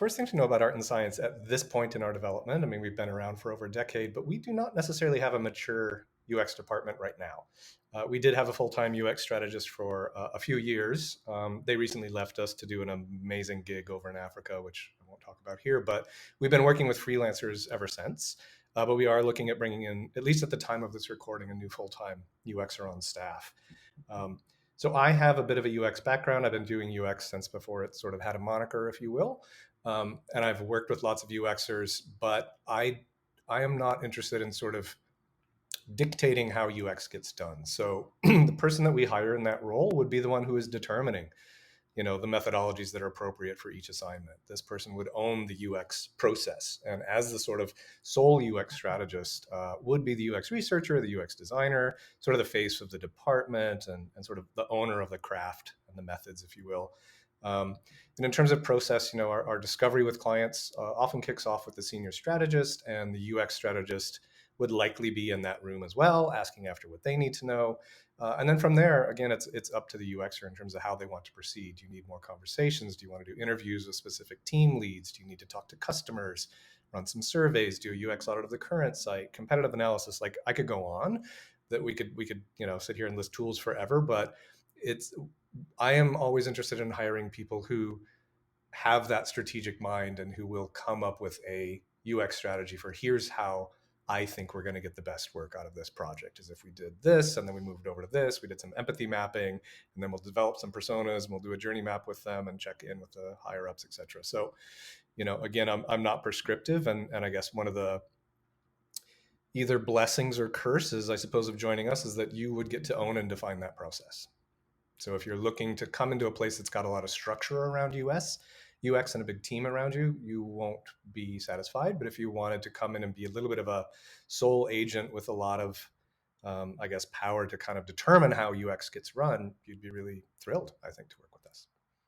first thing to know about art and science at this point in our development, I mean, we've been around for over a decade, but we do not necessarily have a mature UX department right now. We did have a full-time UX strategist for a few years. They recently left us to do an amazing gig over in Africa, which I won't talk about here, but we've been working with freelancers ever since. But we are looking at bringing in, at least at the time of this recording, a new full-time UXer on staff. Um, so I have a bit of a UX background. I've been doing UX since before it sort of had a moniker, if you will. And I've worked with lots of UXers, but I am not interested in sort of dictating how UX gets done. So the person that we hire in that role would be the one who is determining, the methodologies that are appropriate for each assignment. This person would own the UX process, and as the sort of sole UX strategist, would be the UX researcher, the UX designer, sort of the face of the department, and sort of the owner of the craft and the methods, if you will. And in terms of process, our discovery with clients often kicks off with the senior strategist, and the UX strategist would likely be in that room as well, asking after what they need to know. And then from there, again, it's up to the UXer in terms of how they want to proceed. Do you need more conversations? Do you want to do interviews with specific team leads? Do you need to talk to customers, run some surveys, do a UX audit of the current site, competitive analysis? Like, I could go on, that we could sit here and list tools forever, but I am always interested in hiring people who have that strategic mind and who will come up with a UX strategy for, here's how I think we're going to get the best work out of this project, is if we did this and then we moved over to this, we did some empathy mapping, and then we'll develop some personas and we'll do a journey map with them and check in with the higher ups, etc. So, again, I'm not prescriptive, and I guess one of the either blessings or curses, I suppose, of joining us is that you would get to own and define that process. So if you're looking to come into a place that's got a lot of structure around UX and a big team around you, you won't be satisfied. But if you wanted to come in and be a little bit of a sole agent with a lot of, I guess, power to kind of determine how UX gets run, you'd be really thrilled, I think, to work with us.